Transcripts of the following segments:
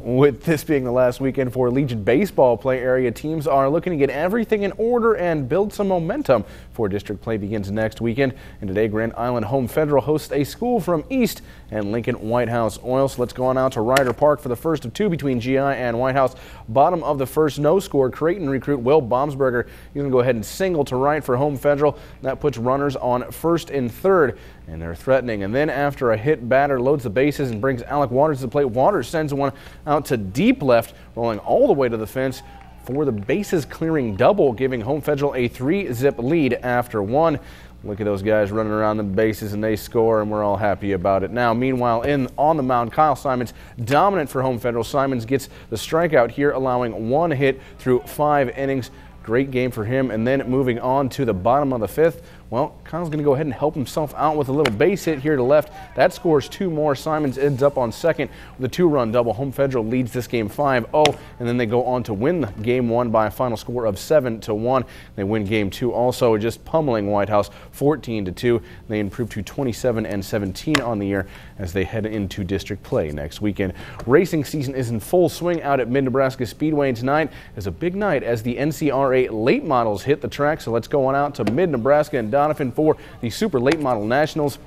With this being the last weekend for Legion baseball play, area teams are looking to get everything in order and build some momentum for district play begins next weekend. And today, Grand Island Home Federal hosts a school from East and Lincoln White House Oil. So let's go on out to Ryder Park for the first of two between GI and White House. Bottom of the first, no score. Creighton recruit Will Baumsberger, he's going to go ahead and single to right for Home Federal. That puts runners on first and third, and they're threatening. And then after a hit, batter loads the bases and brings Alec Waters to the plate. Waters sends one out to deep left, rolling all the way to the fence for the bases clearing double, giving Home Federal a 3-zip lead after one. Look at those guys running around the bases, and they score, and we're all happy about it. Now, meanwhile, on the mound, Kyle Simons dominant for Home Federal. Simons gets the strikeout here, allowing one hit through 5 innings. Great game for him. And then moving on to the bottom of the fifth, well, Kyle's going to go ahead and help himself out with a little base hit here to left. That scores 2 more. Simons ends up on second with a 2-run double. Home Federal leads this game 5-0, and then they go on to win game 1 by a final score of 7-1. They win game 2 also, just pummeling White House 14-2. They improve to 27-17 on the year as they head into district play next weekend. Racing season is in full swing out at Mid-Nebraska Speedway, and tonight is a big night as the NCRA late models hit the track. So let's go on out to Mid-Nebraska and Donovan for the Super Late Model Nationals.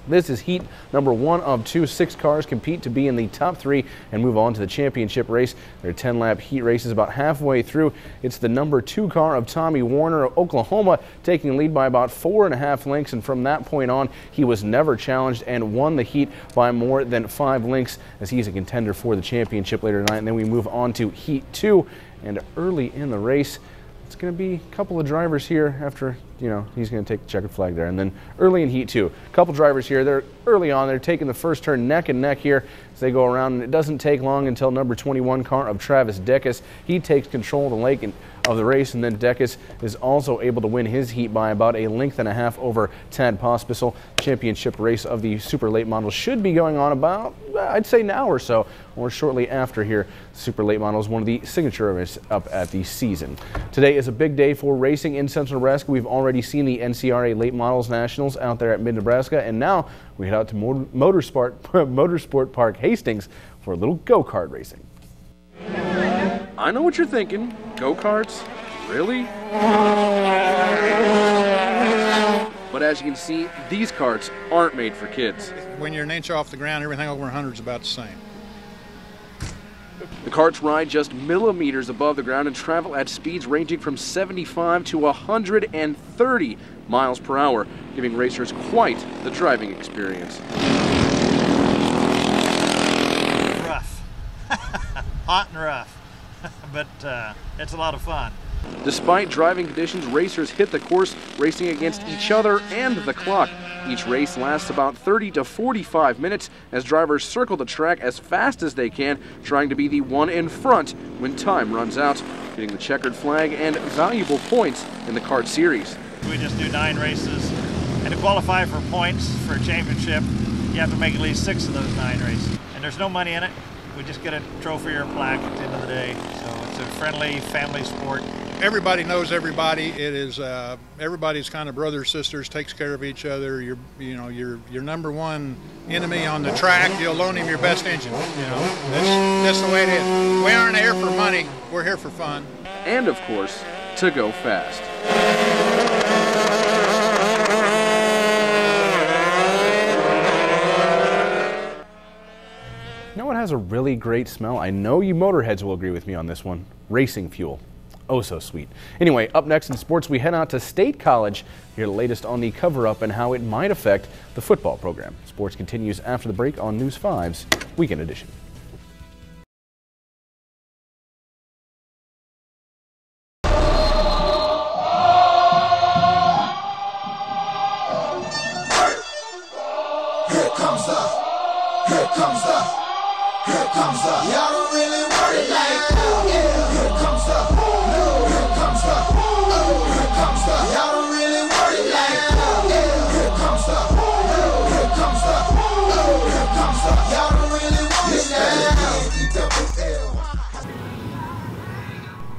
This is heat number 1 of 2. 6 cars compete to be in the top 3 and move on to the championship race. Their 10-lap heat race is about halfway through. It's the number 2 car of Tommy Warner of Oklahoma taking the lead by about 4.5 lengths, and from that point on, he was never challenged and won the heat by more than 5 lengths as he's a contender for the championship later tonight. And then we move on to heat 2, and early in the race, it's going to be a couple of drivers here after, he's going to take the checkered flag there. And then early in heat 2, a couple drivers here. They're early on. They're taking the first turn neck and neck here as they go around. And it doesn't take long until number 21 car of Travis Deckus, he takes control of the lake of the race. And then Deckus is also able to win his heat by about a length and a half over Tad Pospisil. Championship race of the Super Late Models should be going on about, I'd say now or so, or shortly after here. Super Late Models, one of the signature events up at the season. Today is a big day for racing in Central Nebraska. We've already seen the NCRA Late Models Nationals out there at Mid-Nebraska, and now we head out to Motorsport Park Hastings for a little go-kart racing. I know what you're thinking. Go-karts? Really? But as you can see, these karts aren't made for kids. When you're an inch off the ground, everything over 100 is about the same. The karts ride just millimeters above the ground and travel at speeds ranging from 75 to 130 miles per hour, giving racers quite the driving experience. Rough. Hot and rough, but it's a lot of fun. Despite driving conditions, racers hit the course racing against each other and the clock. Each race lasts about 30 to 45 minutes as drivers circle the track as fast as they can, trying to be the one in front when time runs out, getting the checkered flag and valuable points in the kart series. We just do 9 races, and to qualify for points for a championship, you have to make at least 6 of those 9 races. And there's no money in it. We just get a trophy or a plaque at the end of the day. So it's a friendly family sport. Everybody knows everybody. It is everybody's kind of brothers, sisters, takes care of each other. Your number one enemy on the track, you'll loan him your best engine. That's the way it is. We aren't here for money. We're here for fun. And of course, to go fast. You know what has a really great smell? I know you motorheads will agree with me on this one. Racing fuel. Oh, so sweet. Anyway, up next in sports, we head out to State College. Hear the latest on the cover-up and how it might affect the football program. Sports continues after the break on News 5's Weekend Edition. Y'all don't really want it like that. Here comes the blue. Here comes the blue. Here comes the. Y'all don't really want it like that. Here comes the blue. Here comes the blue. Here comes the. Y'all don't really want it like that.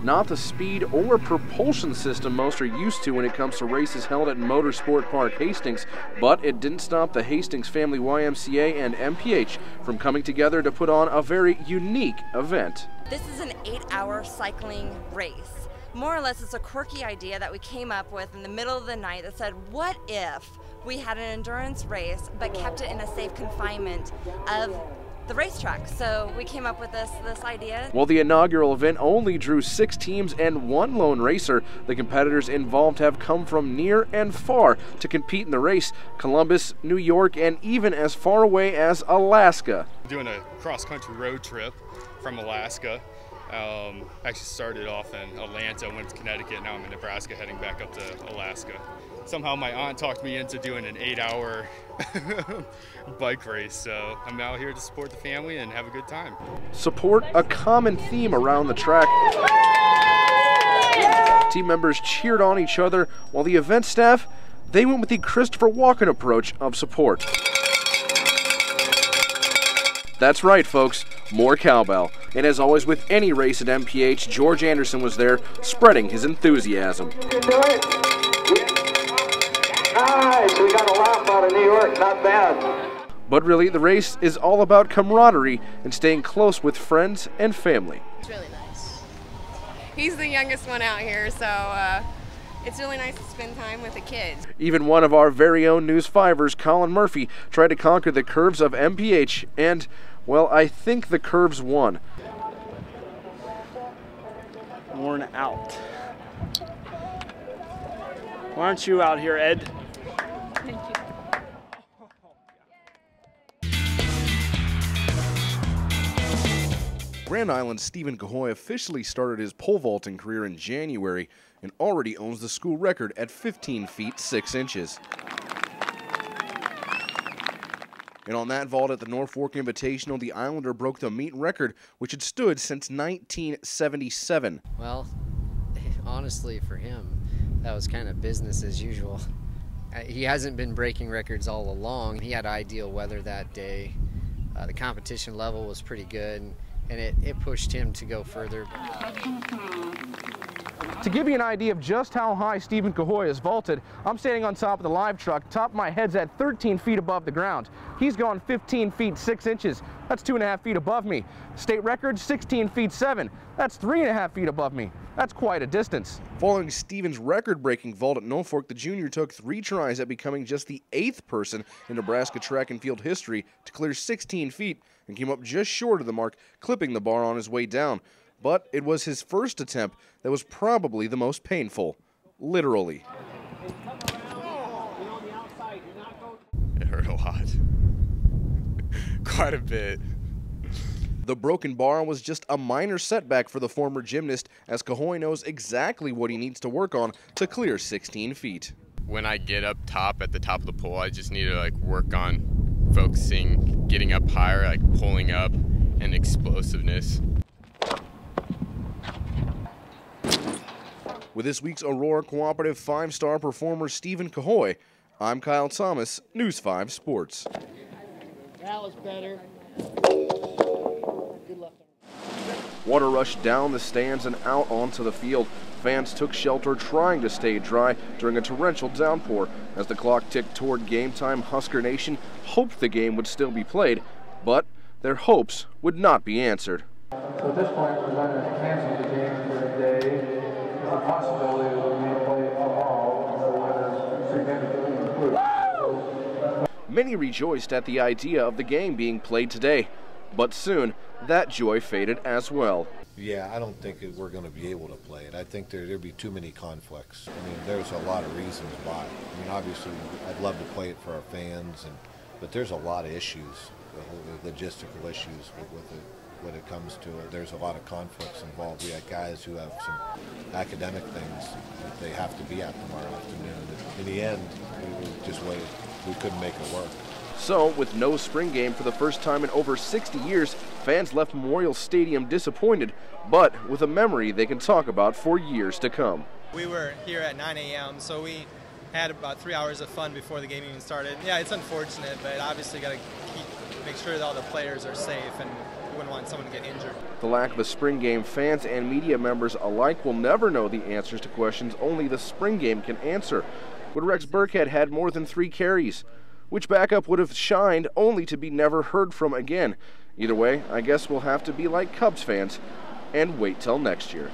Not the speed or propulsion system most are used to when it comes to races held at Motorsport Park Hastings, but it didn't stop the Hastings Family YMCA and MPH from coming together to put on a very unique event. This is an 8-hour cycling race. More or less, it's a quirky idea that we came up with in the middle of the night that said, what if we had an endurance race but kept it in a safe confinement of the racetrack? So we came up with this idea. While the inaugural event only drew 6 teams and 1 lone racer, the competitors involved have come from near and far to compete in the race. Columbus, New York, and even as far away as Alaska. Doing a cross-country road trip from Alaska. Actually started off in Atlanta, went to Connecticut, now I'm in Nebraska heading back up to Alaska. Somehow my aunt talked me into doing an 8-hour bike race, so I'm out here to support the family and have a good time. Support, a common theme around the track. Team members cheered on each other, while the event staff, they went with the Christopher Walken approach of support. That's right, folks, more cowbell. And as always with any race at MPH, George Anderson was there, spreading his enthusiasm. Nice, we got a laugh out of New York, not bad. But really, the race is all about camaraderie and staying close with friends and family. It's really nice. He's the youngest one out here, so it's really nice to spend time with the kids. Even one of our very own News 5ers, Colin Murphy, tried to conquer the curves of MPH, and, well, I think the curves won. Worn out. Why aren't you out here, Ed? Thank you. Grand Island's Stephen Cahoy officially started his pole vaulting career in January and already owns the school record at 15 feet 6 inches. And on that vault at the Norfolk Invitational, the Islander broke the meet record, which had stood since 1977. Well, honestly, for him, that was kind of business as usual. He hasn't been breaking records all along. He had ideal weather that day. The competition level was pretty good, and it pushed him to go further. To give you an idea of just how high Stephen Cahoy has vaulted, I'm standing on top of the live truck. Top of my head's at 13 feet above the ground. He's gone 15 feet 6 inches. That's 2.5 feet above me. State record, 16 feet 7. That's 3.5 feet above me. That's quite a distance. Following Stephen's record-breaking vault at Norfolk, the junior took 3 tries at becoming just the 8th person in Nebraska track and field history to clear 16 feet and came up just short of the mark, clipping the bar on his way down. But it was his first attempt that was probably the most painful, literally. It hurt a lot. Quite a bit. The broken bar was just a minor setback for the former gymnast, as Cahoy knows exactly what he needs to work on to clear 16 feet. When I get up top at the top of the pole, I just need to work on focusing, getting up higher, pulling up, and explosiveness. With this week's Aurora Cooperative 5-star performer Stephen Cahoy, I'm Kyle Thomas, News 5 Sports. That was better. Good luck. Water rushed down the stands and out onto the field. Fans took shelter trying to stay dry during a torrential downpour. As the clock ticked toward game time, Husker Nation hoped the game would still be played, but their hopes would not be answered. So at this point, we're going to cancel the game for the day. There's a possibility that we may play tomorrow, so the weather significantly improved. Many rejoiced at the idea of the game being played today, but soon that joy faded as well. Yeah, I don't think we're going to be able to play it. I think there'd be too many conflicts. I mean, there's a lot of reasons why. I mean, obviously, I'd love to play it for our fans, but there's a lot of issues, logistical issues with it. When it comes to it, there's a lot of conflicts involved. We got guys who have some academic things that they have to be at tomorrow afternoon. In the end, we just waited. We couldn't make it work. So, with no spring game for the first time in over 60 years, fans left Memorial Stadium disappointed, but with a memory they can talk about for years to come. We were here at 9 a.m., so we had about 3 hours of fun before the game even started. Yeah, it's unfortunate, but obviously got to keep make sure that all the players are safe, and we wouldn't want someone to get injured. The lack of a spring game, fans and media members alike will never know the answers to questions only the spring game can answer. Would Rex Burkhead had more than 3 carries? Which backup would have shined only to be never heard from again? Either way, I guess we'll have to be like Cubs fans and wait till next year.